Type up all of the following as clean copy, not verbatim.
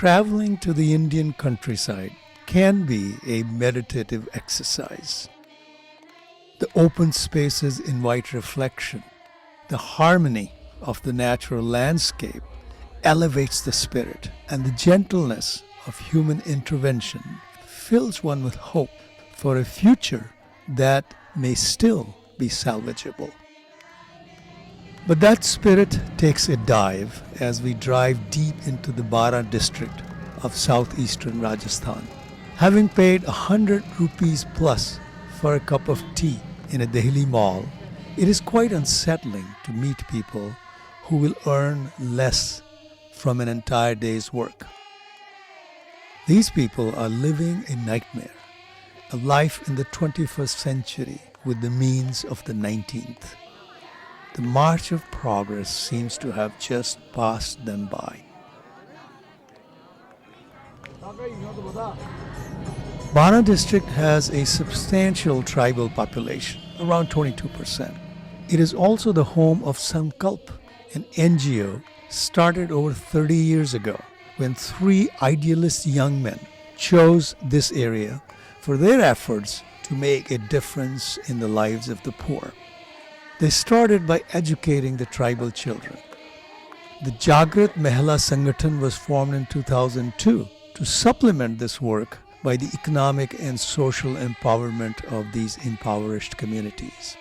traveling to the Indian countryside can be a meditative exercise. The open spaces invite reflection. The harmony of the natural landscape elevates the spirit, and the gentleness of human intervention fills one with hope for a future that may still be salvageable. But that spirit takes a dive as we drive deep into the Bara district of southeastern Rajasthan. Having paid 100 rupees plus for a cup of tea in a Delhi mall, it is quite unsettling to meet people who will earn less from an entire day's work. These people are living a nightmare, a life in the 21st century with the means of the 19th. The march of progress seems to have just passed them by. Bara district has a substantial tribal population, around 22%. It is also the home of Sankalp, an NGO started over 30 years ago when 3 idealist young men chose this area for their efforts to make a difference in the lives of the poor. They started by educating the tribal children. The Jagrat Mahila Sangathan was formed in 2002 to supplement this work by the economic and social empowerment of these impoverished communities.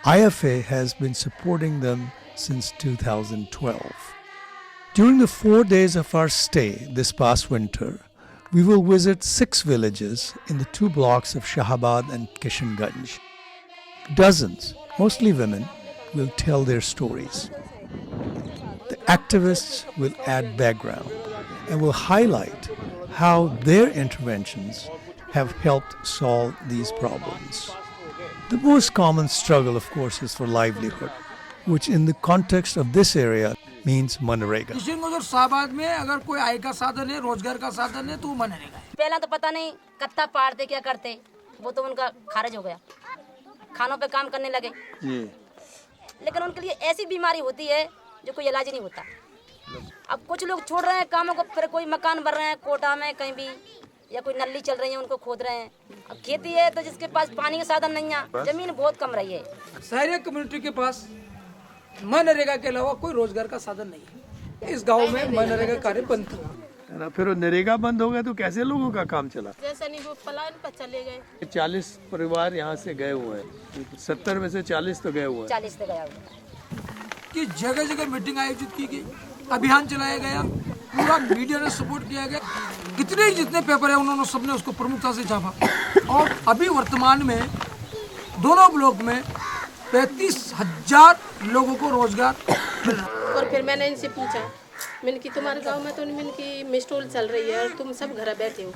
IFA has been supporting them since 2012. During the 4 days of our stay this past winter, we will visit 6 villages in the 2 blocks of Shahabad and Kishanganj. Dozens, mostly women, will tell their stories. The activists will add background and will highlight how their interventions have helped solve these problems. The most common struggle, of course, is for livelihood, which in the context of this area means MNREGA. Shahabad में अगर कोई आय का साधन है, रोजगार का साधन है, तो मनरेगा। पहला तो पता नहीं कत्ता पाड़ते क्या करते, वो तो उनका खारिज हो गया। खानों पे काम करने लगे लेकिन उनके लिए ऐसी बीमारी होती है जो कोई इलाज नहीं होता। अब कुछ लोग छोड़ रहे हैं कामों को, फिर कोई मकान बन रहे हैं कोटा में कहीं भी, या कोई नली चल रही है उनको खोद रहे हैं। अब खेती है तो जिसके पास पानी का साधन नहीं है, जमीन बहुत कम रही है। शहरी कम्युनिटी के पास मनरेगा के अलावा कोई रोजगार का साधन नहीं है। इस गांव में मनरेगा कार्य बंद था। फिर नरेगा बंद हो गया तो कैसे लोगों का काम चला? जैसे नहीं वो पलायन पर चले गए। 40 परिवार यहाँ से गए हुए हैं, 70 में से 40 तो गए हुए हैं। 40 तो गया हुआ। कि जगह जगह मीटिंग आयोजित की गई, अभियान चलाया गया, पूरा मीडिया ने सपोर्ट किया गया। कितने जितने पेपर है उन्होंने सबने उसको प्रमुखता से छापा और अभी वर्तमान में दोनों ब्लॉक में 35,000 लोगों को रोजगार। और फिर मैंने इनसे पूछा, मैंने कि तुम्हारे गांव में तो मैंने की मिस्टोल चल रही है और तुम सब घर बैठे हो,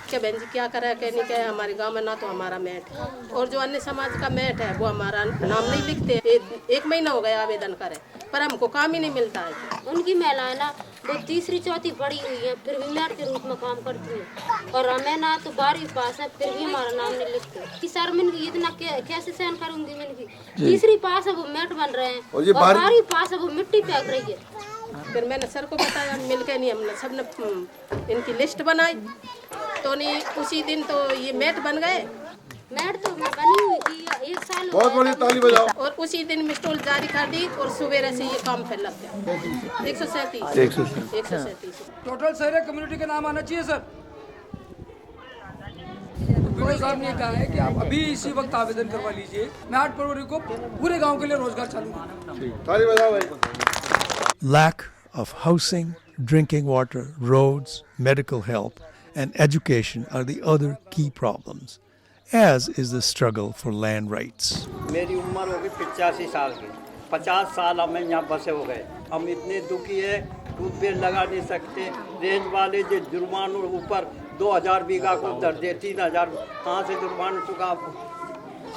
क्या बहन जी क्या करा क्या नहीं क्या? हमारे गांव में ना तो हमारा मैट है और जो अन्य समाज का मैट है वो हमारा नाम नहीं लिखते। 1 महीना हो गया आवेदन करे पर हमको काम ही नहीं मिलता है। उनकी महिलाएं ना वो 3री 4थी पढ़ी हुई है फिर भी मैट के रूप में काम करती है और हमें ना तो 12वीं पास है फिर भी हमारा नाम नहीं लिखते कि सर मैंने इतना कैसे सहन करूंगी। मैंने की 3री पास है वो मैट बन रहे हैं और 12वीं पास है वो मिट्टी फेंक रही है। फिर मैंने सर को बताया, मिलकर नहीं हमने सबने इनकी लिस्ट बनाई तो नहीं उसी दिन तो ये मैट बन गए। मैट तो बनी हुई थी 1 साल। बहुत बड़ी ताली बजाओ। और उसी दिन मिस्टोल जारी कर दी और सुबह से ये काम पे लग गया। 137 टोटल शहरी कम्युनिटी का नाम आना चाहिए सर। वीडियो साहब ने कहा है कि आप अभी इसी वक्त आवेदन करवा लीजिए। मैं 8 फरवरी को पूरे गांव के लिए रोजगार चालू करूंगा। ताली बजाओ भाई। Lack of housing, drinking water, roads, medical help, and education are the other key problems, as is the struggle for land rights. मेरी उम्र होगी 85 साल की, 50 साल हमें यहाँ बसे हो गए। हम इतने दुखी है, ट्यूबवेल लगा नहीं सकते। रेंज वाले जो जुर्मानों ऊपर 2000 बीघा को दर दे, 3000 कहाँ से जुर्माना चुका,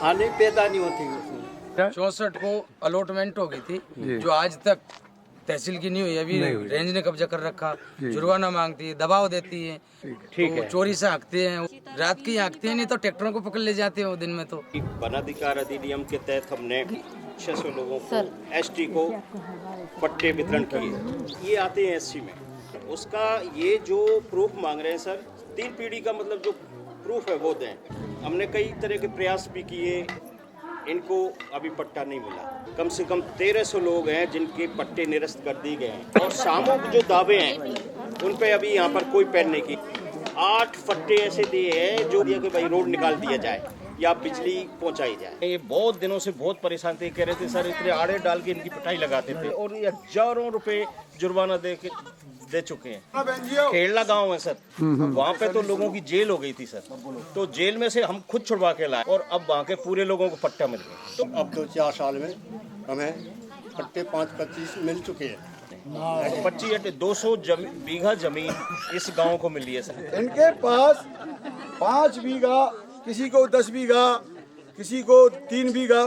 खाने पैदा नहीं होती उसमें। 64 को अलॉटमेंट हो गई थी जो आज तक तहसील की नहीं हुई। अभी रेंज ने कब्जा कर रखा, जुर्माना मांगती है, दबाव देती है, ठीक है, चोरी से हाँकते हैं, रात की हाँकते हैं, नहीं तो ट्रैक्टरों को पकड़ ले जाते हैं दिन में। तो वनाधिकार अधिनियम के तहत हमने 600 लोगों को एसटी को पट्टे वितरण किए। ये आते हैं एससी में, उसका ये जो प्रूफ मांग रहे हैं सर, 3 पीढ़ी का मतलब जो प्रूफ है वो दें। हमने कई तरह के प्रयास भी किए, इनको अभी पट्टा नहीं मिला। कम से कम 1300 लोग हैं जिनके पट्टे निरस्त कर दिए गए हैं, और सामूहिक जो दावे हैं उन पे अभी यहाँ पर कोई पैर नहीं की। 8 फट्टे ऐसे दिए हैं जो दिया कि भाई रोड निकाल दिया जाए या बिजली पहुंचाई जाए। ये बहुत दिनों से बहुत परेशान थे, कह रहे थे सर इतने आड़े डाल के इनकी पिटाई लगाते थे, और ये हजारों रुपए जुर्माना दे चुके हैं। खेड़ला गांव है सर, वहाँ पे तो लोगों की जेल हो गई थी सर, तो जेल में से हम खुद छुड़वा के लाए और अब वहाँ के पूरे लोगों को पट्टा मिल गया। तो अब 2-4 साल में हमें पट्टे 5-25 मिल चुके हैं। 200 बीघा जमीन इस गांव को मिली है सर। इनके पास 5 बीघा, किसी को 10 बीघा, किसी को 3 बीघा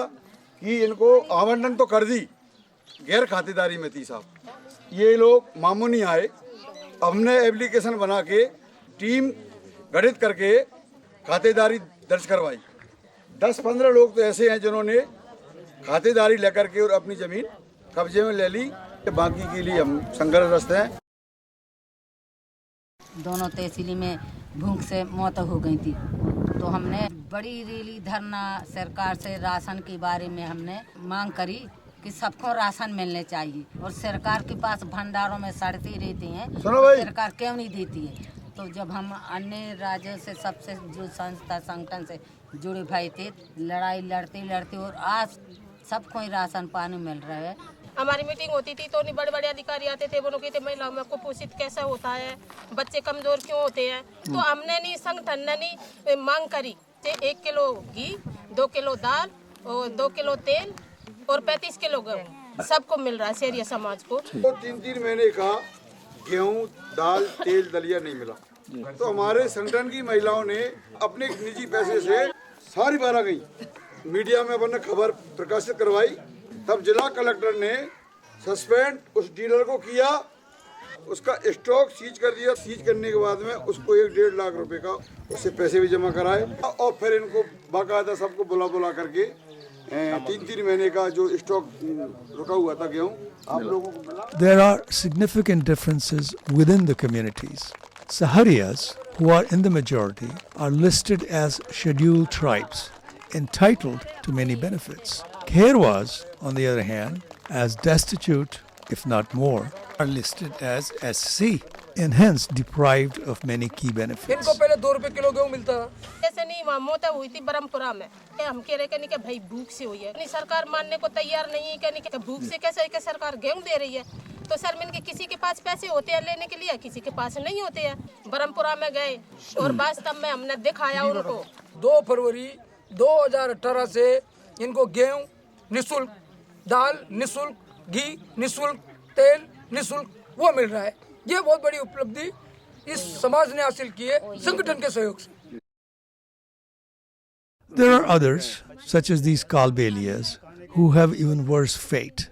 की इनको आवंटन तो कर दी, गैर खातेदारी में थी साहब। ये लोग मामू नहीं आए, हमने एप्लीकेशन बना के टीम गठित करके खातेदारी दर्ज करवाई। 10-15 लोग तो ऐसे हैं जिन्होंने खातेदारी लेकर के और अपनी जमीन कब्जे में ले ली। बाकी के लिए हम संघर्षरत हैं। दोनों तहसीली में भूख से मौत हो गई थी, तो हमने बड़ी रैली धरना सरकार से राशन के बारे में हमने मांग करी कि सबको राशन मिलने चाहिए, और सरकार के पास भंडारों में सड़ते रहते हैं, सरकार क्यों नहीं देती है। तो जब हम अन्य राज्यों से सबसे जो संस्था संगठन से जुड़े भाई थे, लड़ाई लड़ते लड़ते और आज सबको ही राशन पानी मिल रहा है। हमारी मीटिंग होती थी तो बड़े बड़े अधिकारी आते थे, वो लोग कहते महिलाओं में कुपोषित कैसा होता है, बच्चे कमजोर क्यों होते हैं। तो हमने नहीं, संगठन ने नहीं मांग करी 1 किलो घी, 2 किलो दाल और 2 किलो तेल और 35 किलो गेहूँ सबको मिल रहा है शहरी समाज को। तो 3-3 महीने का गेहूँ, दाल, तेल, दलिया नहीं मिला, तो हमारे संगठन की महिलाओं ने अपने निजी पैसे से सारी बारह गई मीडिया में अपने खबर प्रकाशित करवाई। तब जिला कलेक्टर ने सस्पेंड उस डीलर को किया, उसका स्टॉक सीज कर दिया। सीज करने के बाद में उसको 1-1.5 लाख रुपए का उससे पैसे भी जमा कराए, और फिर इनको बाकायदा सबको बुला करके 3-3 महीने का जो स्टॉक रुका हुआ था गेहूँ आप लोगों को मिला। There are significant differences within the communities. Saharias, who are in the majority, are listed as scheduled tribes, entitled to many benefits. Kherwas, on the other hand, as destitute, if not more, are listed as SC and hence deprived of many key benefits. इनको पहले 2 रुपए kilo गेहूँ मिलता था। ऐसे नहीं, वहाँ मौत हुई थी ब्रह्मपुरा में। हम कह रहे कि भाई भूख से हुई है, नहीं सरकार मानने को तैयार नहीं है। कि भूख से कैसे कि सरकार गेहूँ दे रही है, तो सर मैंने किसी के पास पैसे होते हैं लेने के लिए, किसी के पास नहीं होते हैं। ब्रह्मपुरा में गए और वास्तव में हमने दिखाया उनको। 2 फरवरी 2018 से इनको गेहूँ निःशुल्क, दाल निःशुल्क, घी निःशुल्क, तेल निःशुल्क वो मिल रहा है। ये बहुत बड़ी उपलब्धि इस समाज ने हासिल की है संगठन के सहयोग से। There are others, such as these Kalbelias, who have even worse fate.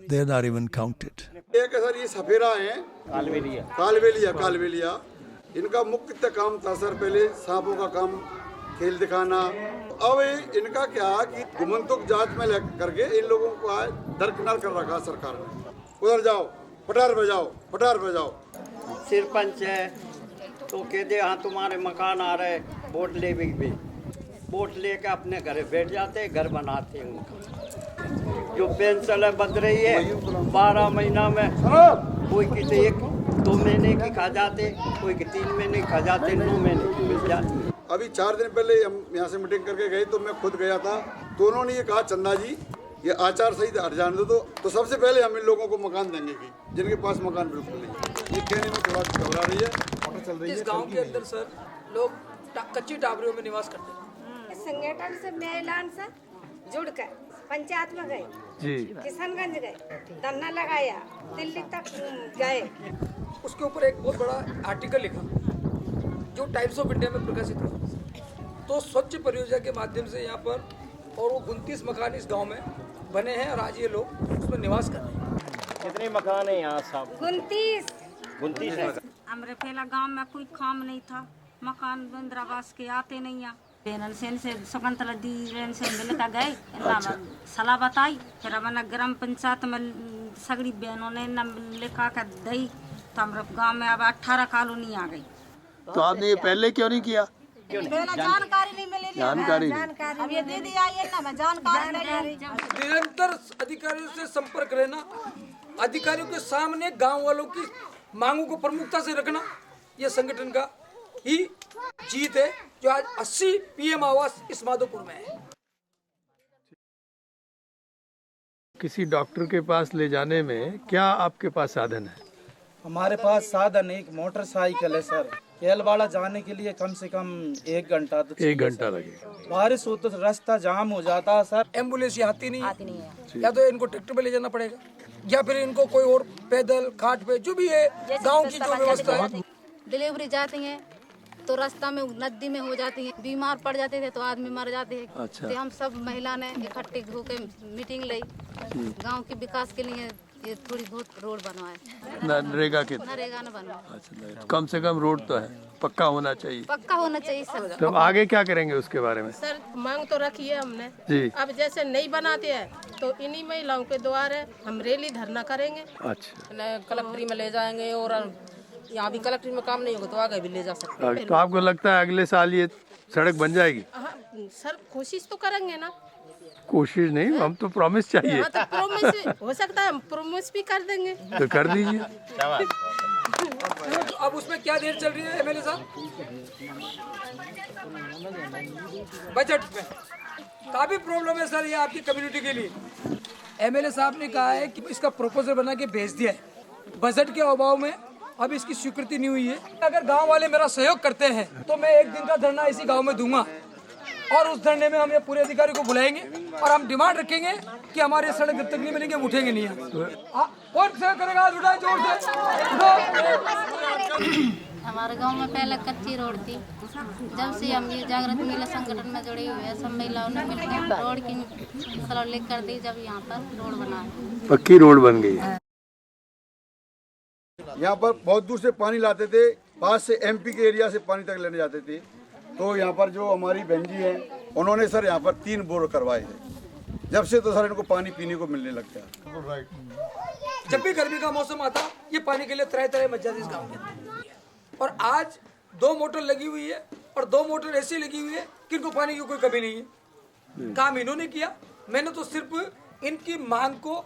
They are not even counted. एक सर ये सफेरा है, कालबेलिया, इनका मुख्य काम था सर पहले सांपों का काम, खेल दिखाना। अब इनका क्या कि गुमंतुक जांच में करके इन लोगों को दरकिनार कर रखा सरकार ने। उधर जाओ, पटार बजाओ। सरपंच है तो कह दे हाँ तुम्हारे मकान आ रहे, वोट ले भी वोट लेके अपने घर बैठ जाते, घर बनाते हैं उनका। जो पेंशन है बंद रही है 12 महीना में, कोई किसी 1-2 महीने की खा जाते, कोई 3 महीने की खा जाते, 9 महीने की मिल जाती। अभी 4 दिन पहले हम यहाँ से मीटिंग करके गए तो मैं खुद गया था, तो उन्होंने ये कहा चंदा जी ये आचार संहिता हट जाने दो, तो सबसे पहले हम इन लोगों को मकान देंगे कि जिनके पास मकान बिल्कुल नहीं। ये कहने में थोड़ा घबरा रही है, चल रही है। इस गांव के अंदर सर लोग कच्ची टाबरियों में निवास करते हैं। संगठन से मेलान से जुड़कर पंचायत में गए, किशनगंज गए, धरना लगाया, दिल्ली तक गए। उसके ऊपर एक बहुत बड़ा आर्टिकल लिखा जो टाइम्स ऑफ इंडिया में प्रकाशित हुआ। तो स्वच्छ परियोजना के माध्यम से यहाँ पर और वो 29 मकान इस गांव में बने हैं और आज ये लोग उसमें निवास कर रहे हैं। कितने मकान है यहाँ साहब? 29 है। हमारे पहला गांव में कोई काम नहीं था, मकान इंदिरावास के आते नहीं यहाँ। पेंशन से शकुंतला दी से मिलकर गए, सलाह बताई, फिर हमने ग्राम पंचायत में सगड़ी बहनों ने लिखा कर दी, तो हमारे गांव में अब 18 कॉलोनी आ गई। तो आपने ये पहले क्यों नहीं किया? जानकारी नहीं मिली। जानकारी अब ये दीदी आई है ना, मैं जानकारी निरंतर अधिकारियों से संपर्क रहना, अधिकारियों के सामने गांव वालों की मांगों को प्रमुखता से रखना, यह संगठन का ही जीत है जो आज 80 पीएम आवास इस माधोपुर में है। किसी डॉक्टर के पास ले जाने में क्या आपके पास साधन है? हमारे पास साधन एक मोटरसाइकिल है सर। केलवाड़ा जाने के लिए कम से कम 1 घंटा तो 1 घंटा लगेगा। बारिश हो तो रास्ता जाम हो जाता है सर। एम्बुलेंस आती नहीं है, या तो इनको ट्रैक्टर पे ले जाना पड़ेगा या फिर इनको कोई और पैदल खाट पे जो भी है गांव की जो व्यवस्था है। डिलीवरी जाती है तो रास्ता में नदी में हो जाती है, बीमार पड़ जाते थे तो आदमी मर जाते हैं। अच्छा। तो हम सब महिला ने इकट्ठे होकर मीटिंग ली, गांव के विकास के लिए ये थोड़ी बहुत रोड बनवाए। नरेगा के नरेगा न बनवाए। अच्छा, कम से कम रोड तो है, पक्का होना चाहिए। पक्का होना चाहिए सर। तो आगे क्या करेंगे उसके बारे में? सर मांग तो रखी है हमने जी। अब जैसे नहीं बनाते हैं तो इन्हीं महिलाओं के द्वारा हम रैली धरना करेंगे। अच्छा, कलेक्ट्री में ले जाएंगे और यहाँ भी कलेक्ट्री में काम नहीं होगा तो आगे भी ले जा सकते हैं। तो आपको लगता है अगले साल ये सड़क बन जाएगी? सर कोशिश तो करेंगे ना। कोशिश नहीं, हम तो प्रॉमिस चाहिए। हाँ, तो प्रॉमिस हो सकता है, हम प्रॉमिस भी कर देंगे। तो कर दीजिए। तो अब उसमें क्या देर चल रही है एमएलए साहब? बजट में काफी प्रॉब्लम है सर ये आपकी कम्युनिटी के लिए। एमएलए साहब ने कहा है कि इसका प्रपोजल बना के भेज दिया है, बजट के अभाव में अब इसकी स्वीकृति नहीं हुई है। अगर गांव वाले मेरा सहयोग करते हैं तो मैं 1 दिन का धरना इसी गांव में दूंगा और उस धरने में हम ये पूरे अधिकारी को बुलाएंगे और हम डिमांड रखेंगे कि हमारे सड़क जब तक नहीं मिलेंगे हम उठेंगे नहीं। कौन सहयोग करेगा? आज उठाए जोर से। हमारे गांव में पहले कच्ची रोड थी, जब से हम ये जागृत महिला संगठन में जुड़े हुए हैं, सब महिलाओं ने मिलकर रोड की सलाह कर दी, जब यहाँ पर रोड बना है। पक्की रोड बन गई है। यहाँ पर बहुत दूर से पानी लाते थे, पास से एमपी के एरिया से पानी तक लेने जाते थे। तो यहाँ पर जो हमारी बहन जी है उन्होंने सर यहाँ पर 3 बोर करवाए हैं। जब से तो सर इनको पानी पीने को मिलने लग गया। जब भी गर्मी का मौसम आता ये पानी के लिए तरह मच जाती इस गाँव के अंदर। और आज 2 मोटर लगी हुई है और 2 मोटर ऐसी लगी हुई है कि इनको पानी की कोई कमी नहीं है। काम इन्होंने किया, मैंने तो सिर्फ इनकी मांग को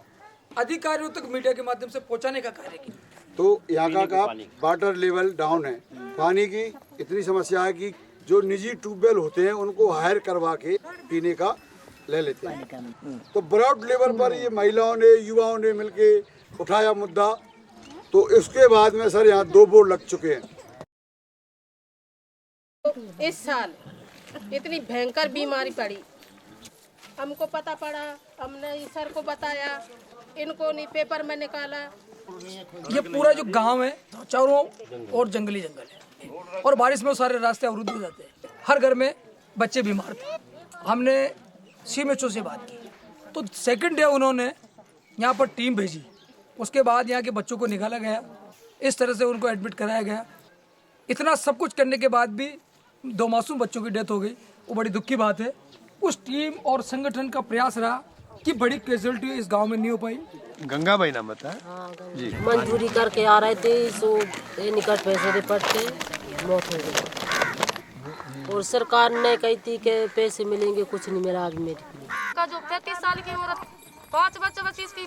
अधिकारियों तक मीडिया के माध्यम से पहुंचाने का कार्य किया। तो यहाँ का वाटर लेवल डाउन है, पानी की इतनी समस्या है कि जो निजी ट्यूबवेल होते हैं उनको हायर करवा के पीने का ले लेते हैं। तो ब्रॉड लेवल पर ये महिलाओं ने युवाओं ने मिलके उठाया मुद्दा, तो इसके बाद में सर यहाँ 2 बोर लग चुके हैं। तो इस साल इतनी भयंकर बीमारी पड़ी, हमको पता पड़ा, हमने सर को बताया, इनको नहीं पेपर में निकाला। ये पूरा जो गांव है चारों और जंगली जंगल है और बारिश में सारे रास्ते अवरुद्ध हो जाते हैं। हर घर में बच्चे बीमार थे। हमने सीएमएचओ से बात की तो सेकंड डे उन्होंने यहाँ पर टीम भेजी, उसके बाद यहाँ के बच्चों को निकाला गया, इस तरह से उनको एडमिट कराया गया। इतना सब कुछ करने के बाद भी 2 मासूम बच्चों की डेथ हो गई, वो बड़ी दुख की बात है। उस टीम और संगठन का प्रयास रहा कि बड़ी कैजुअलिटी इस गांव में नहीं हो पाई। गंगा भाई नाम है जी। मजदूरी करके आ रहे थे, सो निकट पैसे दे पड़ते मौत हो गई और सरकार ने कही थी कि पैसे मिलेंगे, कुछ नहीं मिला अभी मेरे का जो 33 साल की औरत 5 बच्चा बच्ची की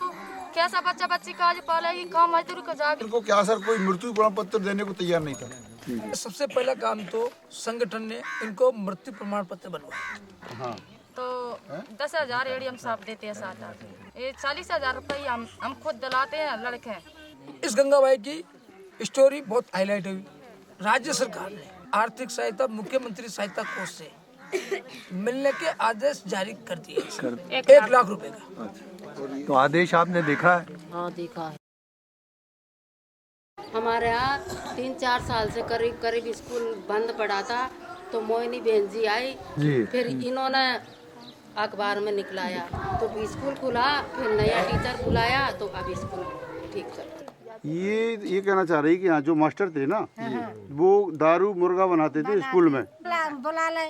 कैसा बच्चा बच्ची का आज पालेगी, काम मजदूरी का जाके इनको क्या सर कोई मृत्यु प्रमाण पत्र देने को तैयार नहीं था। सबसे पहला काम तो संगठन ने इनको मृत्यु प्रमाण पत्र बनवाया। हाँ। तो 10,000 एडीएम साहब देते हैं, 7 ये 40,000 रुपये हम खुद दिलाते हैं लड़के। इस गंगाबाई की स्टोरी बहुत हाईलाइट हुई। राज्य सरकार ने आर्थिक सहायता मुख्यमंत्री सहायता कोष से मिलने के आदेश जारी कर दिए 1 लाख रुपए का। तो आदेश आपने देखा है? हाँ देखा है। हमारे यहाँ 3-4 साल से करीब स्कूल बंद पड़ा था, तो मोहिनी बहन जी आई जी। फिर इन्होंने अखबार में निकलाया तो स्कूल खुला, फिर नया टीचर बुलाया तो अब स्कूल ठीक चल। ये कहना चाह रही कि यहाँ जो मास्टर थे ना वो दारू मुर्गा बनाते थे स्कूल में। बुला ले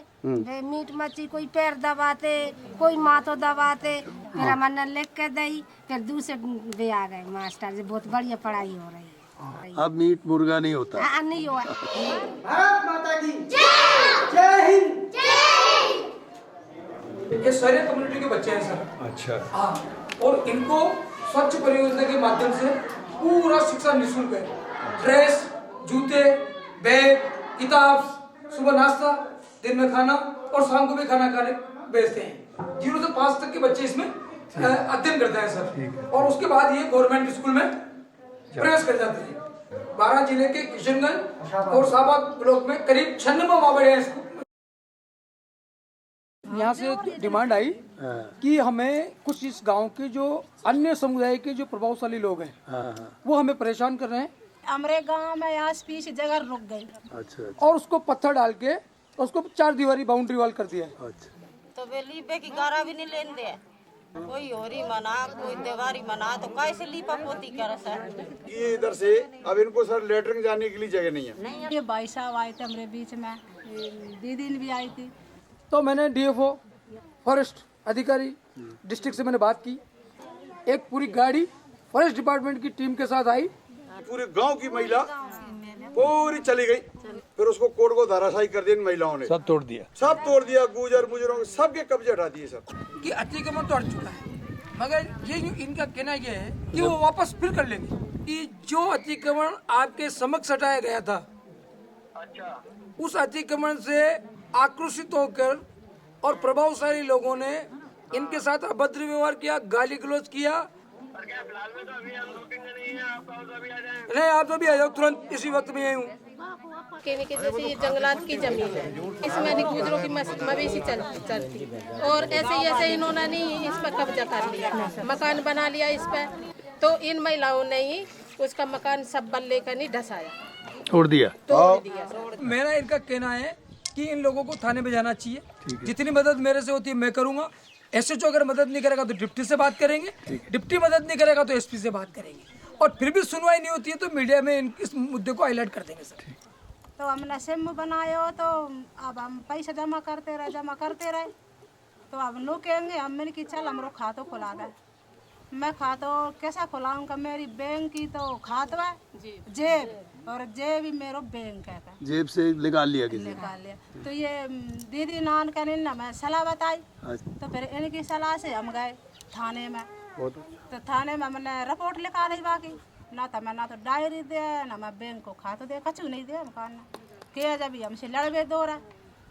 मीट मच्छी, कोई पैर दबाते, कोई माथो दबाते, फिर हमने लिख के दी, फिर दूसरे वे आ गए मास्टर जी, बहुत बढ़िया पढ़ाई हो रही है। अब मीट मुर्गा नहीं होता। हाँ, नहीं हुआ। भारत माता की जय हिंद। ये सारे कम्युनिटी के बच्चे हैं सर। अच्छा। हाँ, और इनको स्वच्छ परियोजना के माध्यम से पूरा शिक्षा निःशुल्क है। ड्रेस, जूते, बैग, किताब, सुबह नाश्ता, दिन में खाना और शाम को भी खाना खाने भेजते हैं। 0 से 5 तक के बच्चे इसमें अध्ययन करते हैं सर। और उसके बाद ये गवर्नमेंट स्कूल में प्रवेश कर जाते हैं। 12 जिले के किशनगंज और शाहबाद ब्लॉक में करीब 96 मावड़े हैं स्कूल। यहाँ से डिमांड आई कि हमें कुछ इस गांव के जो अन्य समुदाय के जो प्रभावशाली लोग हैं वो हमें परेशान कर रहे हैं। हमारे गांव में आस पीस जगह रुक गई। अच्छा। और उसको पत्थर डाल के उसको 4 दीवारी बाउंड्री वॉल कर दिया है। अच्छा। तो वे लीपे की गारा भी नहीं लेने दे। कोई होरी मना, कोई दीवारी मना, तो कैसे लीपा पोती करे सर? ये इधर से अब इनको सर लेटरिंग जाने के लिए जगह नहीं है। ये भाई साहब आए थे हमारे बीच में, दीदी भी आई थी। तो मैंने डीएफओ, फॉरेस्ट अधिकारी, डिस्ट्रिक्ट से मैंने बात की। एक पूरी गाड़ी फॉरेस्ट डिपार्टमेंट की टीम के साथ आई। पूरे गांव की महिला पूरी चली गई। फिर उसको कोर्ट को धाराशाही कर दिया इन महिलाओं ने। सब तोड़ दिया। सब तोड़ दिया। गुजर मुजरों सबके कब्जे हटा दिए सब। कि अतिक्रमण तो हट चुका है, मगर ये इनका कहना ये है कि वो वापस फिर कर लेंगे। कि जो अतिक्रमण आपके समक्ष हटाया गया था, उस अतिक्रमण से आक्रोशित होकर और प्रभावशाली लोगों ने इनके साथ अभद्र व्यवहार किया, गाली गलौज किया। नहीं, आप तो भी आ जाओ, तुरंत इसी वक्त में आई हूँ। कहने के जैसे ये जंगलात की जमीन है, इसमें नहीं गुजरों की मवेशी चलती और ऐसे इन्होंने नहीं इस पर कब्जा कर लिया, मकान बना लिया इस पर। तो इन महिलाओं ने ही उसका मकान सब बल्ले का नहीं ढसाया, तोड़ दिया। मेरा इनका कहना है कि इन लोगों को थाने में जाना चाहिए। जितनी मदद मेरे से होती है मैं करूंगा। एसएचओ अगर मदद नहीं करेगा तो डिप्टी से बात करेंगे, डिप्टी मदद नहीं करेगा तो एसपी से बात करेंगे। और फिर भी सुनवाई नहीं होती है तो मीडिया में इस मुद्दे को हाईलाइट कर देंगे सर। तो हमने सिम बनाया, तो अब हम पैसा जमा करते रहे। तो अब लोग कहेंगे हमने कि चल हमरो खातो खुला दे। मैं खातो कैसा खुलाऊंगा? मेरी बैंक की तो खाता है जेब, और जेब ही मेरा बैंक है। जेब से निकाल लिया किसी ने। निकाल लिया। तो ये दीदी नान का ने मैं सलाह बताई। तो फिर इनकी सलाह से हम गए थाने में। तो थाने में मैंने रिपोर्ट लिखा दी। बाकी ना तो डायरी दे, ना मैं बैंक को खातो दे, कछु नहीं दे मकान के। जब हमसे लड़बे दो रहा,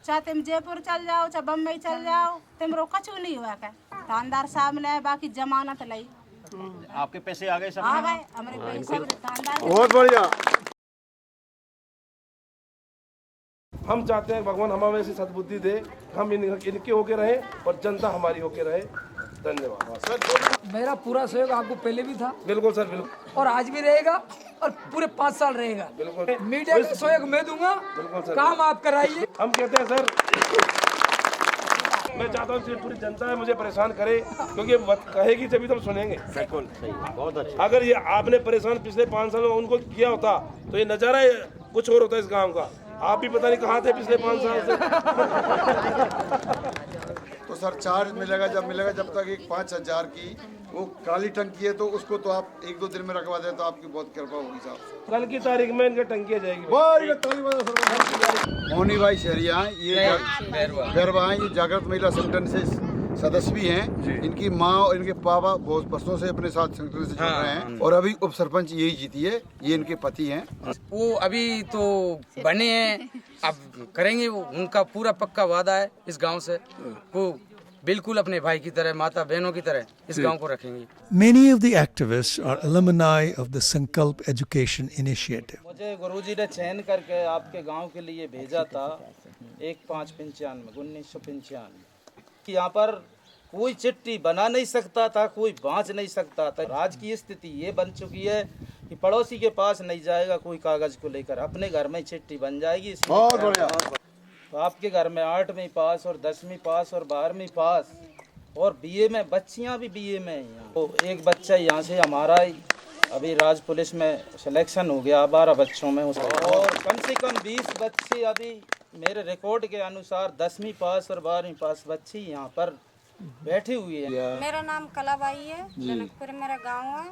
चाहे तुम जयपुर चल जाओ, चाहे बम्बई चल जाओ, तुमरो कछु नहीं हुआ। क्या थानदार साहब ने बाकी जमानत लाई। आपके पैसे आ गए सब? आ गए हमारे पैसे थानदार। बहुत बढ़िया। हम चाहते हैं भगवान हमें ऐसी सद्बुद्धि दे, हम इनके होके रहे और जनता हमारी होके रहे। धन्यवाद सर। मेरा पूरा सहयोग आपको पहले भी था। बिल्कुल सर, बिल्कुल। और आज भी रहेगा और पूरे 5 साल रहेगा। बिल्कुल। मीडिया का सहयोग मैं दूंगा। बिल्कुल सर। काम आप कराइए। हम कहते हैं सर, मैं चाहता हूँ पूरी जनता है मुझे परेशान करे, क्योंकि कहेगी तभी तो हम सुनेंगे। बिल्कुल सही, बहुत अच्छा। अगर ये आपने परेशान पिछले 5 साल में उनको किया होता तो ये नजारा कुछ और होता है इस गाँव का। आप भी पता नहीं कहाँ थे पिछले 5 साल से। तो सर चार्ज मिलेगा जब तक एक 5,000 की वो काली टंकी है, तो उसको तो आप 1-2 दिन में रखवा दें तो आपकी बहुत कृपा होगी साहब। कल की तारीख में इनकी टंकी जाएगी। मोनी भाई शहरिया हैं, ये बैरवा हैं, ये जागृत महिला संगठन से सदस्य भी हैं। इनकी माँ और इनके पापा बहुत वर्षों से अपने साथ संगठन से जुड़ रहे हैं। और अभी उप सरपंच यही जीती है, ये इनके पति हैं। वो अभी तो बने हैं, अब करेंगे। वो उनका पूरा पक्का वादा है इस गांव से। वो बिल्कुल अपने भाई की तरह, माता बहनों की तरह इस गांव को रखेंगे। Many of the activists are alumni of the Sankalp Education Initiative. मुझे गुरुजी ने चयन करके आपके गांव के लिए भेजा था 1995 कि यहाँ पर कोई चिट्ठी बना नहीं सकता था, कोई बाँच नहीं सकता था। आज की स्थिति ये बन चुकी है कि पड़ोसी के पास नहीं जाएगा कोई कागज को लेकर, अपने घर में चिट्ठी बन जाएगी। बहुत बढ़िया। तो आपके घर में 8वीं पास और 10वीं पास और 12वीं पास और बीए में बच्चियां भी बीए में हैं। तो एक बच्चा यहाँ से हमारा अभी राज पुलिस में सिलेक्शन हो गया 12 बच्चों में उसका, और कम से कम 20 बच्चे अभी मेरे रिकॉर्ड के अनुसार 10वीं पास और 12वीं पास बच्ची यहाँ पर बैठी हुई है। मेरा नाम कलाबाई है, जनकपुर मेरा गांव है।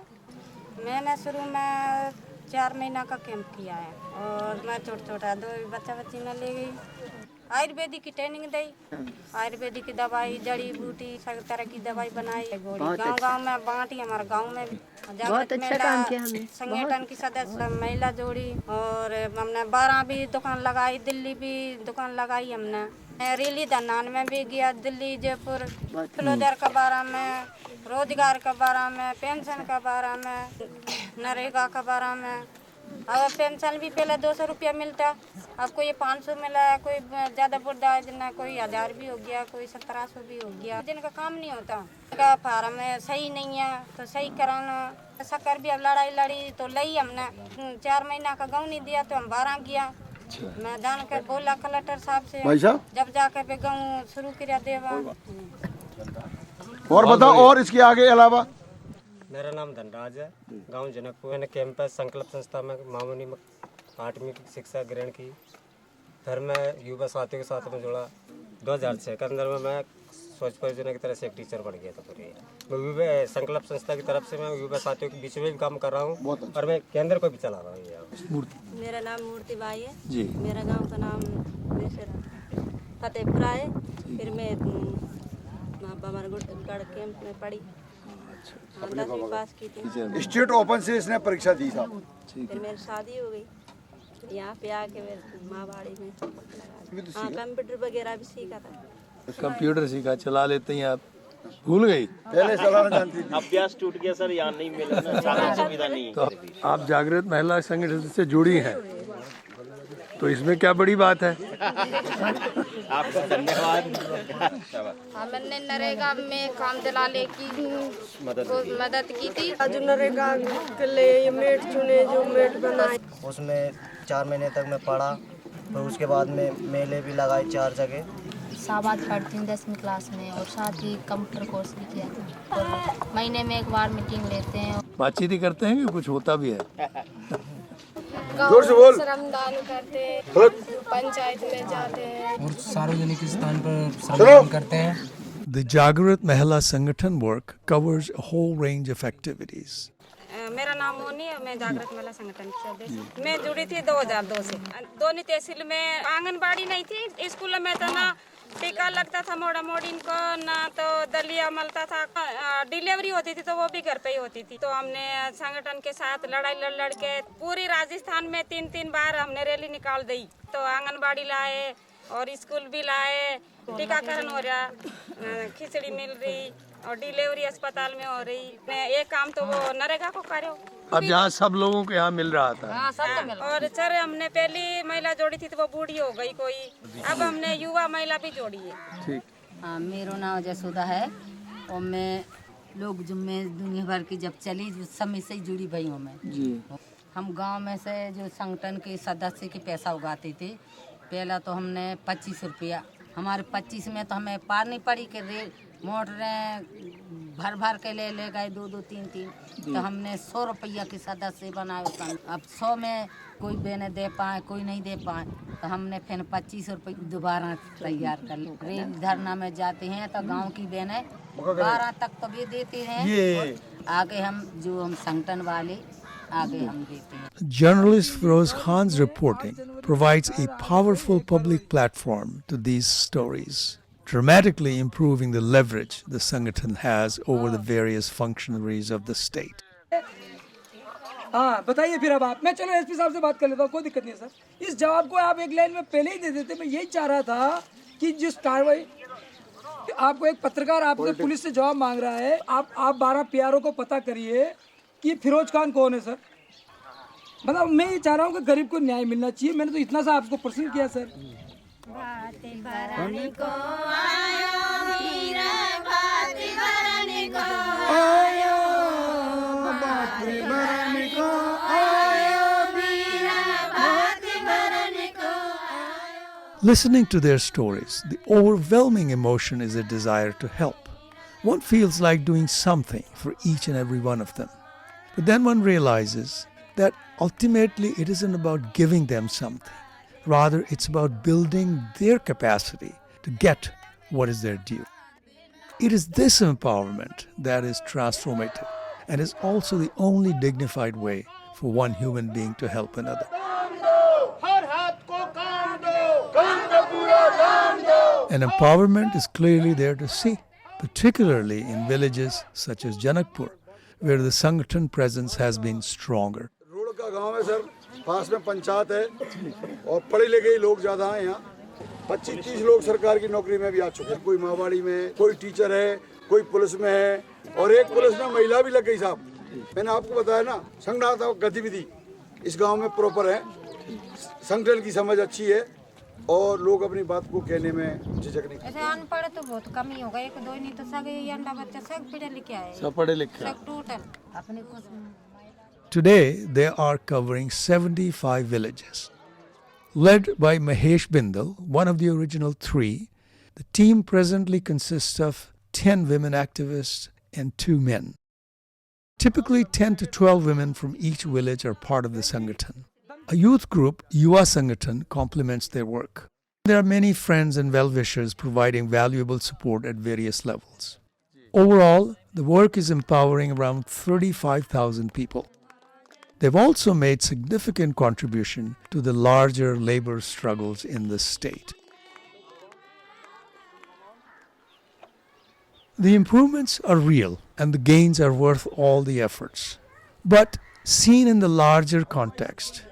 मैंने शुरू में 4 महीना का कैंप किया है और मैं छोटा 2 बच्ची में ले गई। आयुर्वेदिक की ट्रेनिंग दी, आयुर्वेदिक की दवाई, जड़ी बूटी, सब तरह की दवाई बनाई। गांव में बांटी, हमारे गांव में बहुत अच्छा काम किया हमने। संगठन की सदस्य महिला जोड़ी और हमने 12 भी दुकान लगाई, दिल्ली भी दुकान लगाई हमने। रैली धनान में भी गया, दिल्ली, जयपुर, फ्लोजर के बारे में, रोजगार के बारे में, पेंशन के बारे में, नरेगा के बारे में। अब पेंशन भी पहले 200 रुपया मिलता, अब कोई 500 मिला है, कोई ज़्यादा बुढ़ा है जितना कोई 1000 भी हो गया, कोई 1700 भी हो गया। जिनका काम नहीं होता, का फार्म सही नहीं है तो सही कराना। शक्कर भी अब लड़ाई लड़ी तो लई हमने, 4 महीना का गाँव नहीं दिया तो हम 12 गया। मैं जान कर बोला कलेक्टर साहब से, जब जाकर पे गाँव शुरू किया देवा। और बताओ, और इसके आगे अलावा? मेरा नाम धनराज है, गांव जनकपुर। मैंने कैंपस संकल्प संस्था में मामूली 8वीं की शिक्षा ग्रहण की। फिर मैं युवा साथियों के साथ में जुड़ा। 2006 के अंदर में मैं स्वच्छ परियोजना की तरह से एक टीचर बन गया था। पूरी मैं युवा संकल्प संस्था की तरफ से मैं युवा साथियों के बीच में भी काम कर रहा हूँ और मैं केंद्र को भी चला रहा हूँ। मेरा नाम मूर्ति बाई है जी। मेरा गांव का नाम फतेहपुरा है। फिर मैं बमरगढ़ कैंप में पढ़ी, 10वीं पास की थी। स्टेट ओपन से इसने परीक्षा दी था। फिर मेरी शादी हो गई, यहाँ पे आके माँ बाड़ी में कंप्यूटर वगैरह भी सीखा था। कंप्यूटर सीखा, चला लेते हैं आप? भूल गई? पहले चलाना जानती थी। अभ्यास टूट गया सर, यहाँ नहीं मिला ना, चालक सुविधा नहीं। तो आप जागृत महिला संगठन से जुड़ी हैं, तो इसमें क्या बड़ी बात है? आपका धन्यवाद। हमने नरेगा में काम दिलाने की मदद की थी। जो नरेगा के लिए मेट चुने, जो मेट बनाए, उसमें 4 महीने तक मैं पढ़ा। फिर उसके बाद में मेले भी लगाए 4 जगह। शाहबाद पढ़ती हूँ 10वीं क्लास में और साथ ही कंप्यूटर कोर्स भी किया और महीने में एक बार मीटिंग लेते हैं। बातचीत ही करते हैं कि कुछ होता भी है? जोर से बोल। श्रमदान करते हैं, पंचायत में जाते हैं और सार्वजनिक स्थान पर श्रमदान करते हैं। The Jagrat Mahila Sangathan work covers a whole range of activities. मेरा नाम मोनी है, मैं जागृत महिला संगठन की सदस्य। मैं जुड़ी थी 2002 से। दोनों तहसील में आंगनबाड़ी नहीं थी, स्कूल में तो ना टीका लगता था मोड़ा मोड़ी को, ना तो दलिया मलता था। डिलीवरी होती थी तो वो भी घर पे ही होती थी। तो हमने संगठन के साथ लड़ाई लड़ के पूरी राजस्थान में 3 बार हमने रैली निकाल दी। तो आंगनबाड़ी लाए और स्कूल भी लाए, टीकाकरण हो रहा, खिचड़ी मिल रही और डिलीवरी अस्पताल में हो रही। एक काम तो वो नरेगा को करो, अब जहाँ सब लोगों को यहाँ मिल रहा था। हाँ, सब मिल रहा। और सर हमने पहली महिला जोड़ी थी तो वो बूढ़ी हो गई कोई, अब हमने युवा महिला भी जोड़ी है। ठीक। हाँ, मेरा नाम जसोदा है और मैं लोग जो मैं दुनिया भर की जब चली उस समय से जुड़ी भई हूँ मैं जी। हम गांव में से जो संगठन के सदस्य के पैसा उगाते थे। पहला तो हमने 25 रुपया, हमारे 25 में तो हमें पार नहीं पड़ी कि मोटरें भर के ले गए 2-2, 3-3। तो हमने 100 रुपया के सदस्य बनाए। अब 100 में कोई बहने दे पाए, कोई नहीं दे पाए, तो हमने फिर 25 रुपये दोबारा तैयार कर ली। रेल धरना में जाते हैं तो गांव की बहनें 12 तक तो भी देते हैं, आगे हम जो हम संगठन वाले आगे हम देते हैं। Journalist Feroz Khan's reporting provides a powerful public platform to these stories, dramatically improving the leverage the Sangathan has over the various functionaries of the state. हाँ बताइए फिर अब आप। मैं चलो एसपी साहब से बात कर लेता हूँ, कोई दिक्कत नहीं है सर। इस जवाब को आप एक लाइन में पहले ही दे देते। मैं यही चाह रहा था कि जिस कार्रवाई आपको एक पत्रकार आपसे पुलिस से जवाब मांग रहा है, आप 12 PRO को पता करिए कि फिरोज खान कौन है सर। मतलब मैं ये चाह रहा हूँ कि गरीब को न्याय मिलना चाहिए। मैंने तो इतना सा आपको प्रश्न किया sir. Listening to their stories, the overwhelming emotion is a desire to help. One feels like doing something for each and every one of them. But then one realizes that ultimately it isn't about giving them something. Rather, it's about building their capacity to get what is their due. It is this empowerment that is transformative and is also the only dignified way for one human being to help another. And empowerment is clearly there to see, particularly in villages such as Janakpur, where the Sangathan presence has been stronger. Road का गांव है sir, पास में पंचायत है और पढ़े लिखे लोग ज़्यादा हैं यहाँ। 25-30 लोग सरकार की नौकरी में भी आ चुके हैं। कोई मावाड़ी में, कोई टीचर है, कोई पुलिस में है और एक पुलिस में महिला भी लग गई साहब। मैंने आपको बताया ना, संगठनात्मक गतिविधि इस गांव में प्रॉपर है, संगठन की समझ अच्छी है और लोग अपनी बात को कहने में झिझक नहीं। ऐसे अनपढ़ तो बहुत कम ही होगा, एक दो नहीं तो सब ये अंडा बच्चा सब पढ़े लिखे आए। सब पढ़े लिखे। सब टोटल अपने कुछ। Today, they are covering 75 villages. Led by Mahesh Bindal, one of the original 3, the team presently consists of 10 women activists and 2 men. Typically, 10 to 12 women from each village are part of the Sangathan. A youth group, Yuva Sangathan, complements their work. There are many friends and well-wishers providing valuable support at various levels. Overall, the work is empowering around 35,000 people. They've also made significant contribution to the larger labor struggles in the state. The improvements are real and the gains are worth all the efforts. But seen in the larger context,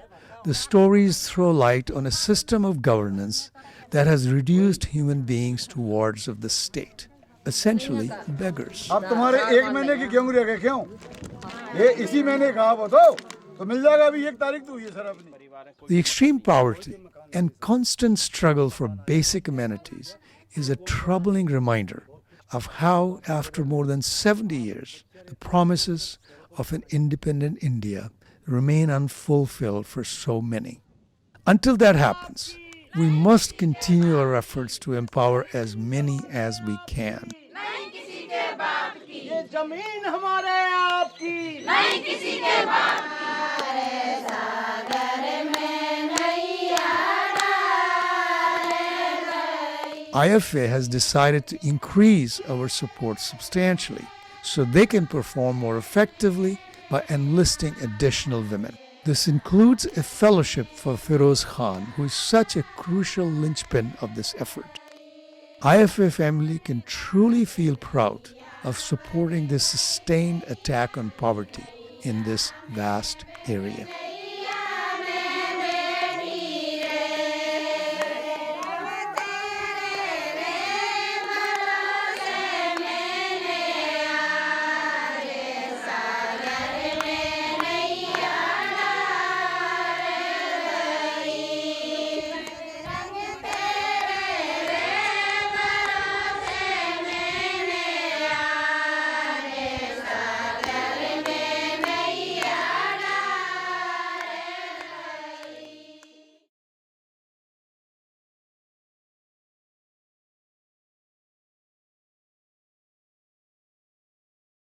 the stories throw light on a system of governance that has reduced human beings to wards of the state, essentially beggars. अब तुम्हारे 1 महीने की गेहूं रह गए क्यों? ये इसी महीने का बताओ तो मिल जाएगा अभी 1 तारीख तो हुई है सर अपनी। The extreme poverty and constant struggle for basic amenities is a troubling reminder of how, after more than 70 years, the promises of an independent India remain unfulfilled for so many. Until that happens, we must continue our efforts to empower as many as we can. ये जमीन हमारे आपकी नहीं किसी के बाप की। सागर में नैया IFA has decided to increase our support substantially so they can perform more effectively by enlisting additional women. This includes a fellowship for Feroz Khan, who is such a crucial linchpin of this effort. IFA family can truly feel proud of supporting this sustained attack on poverty in this vast area.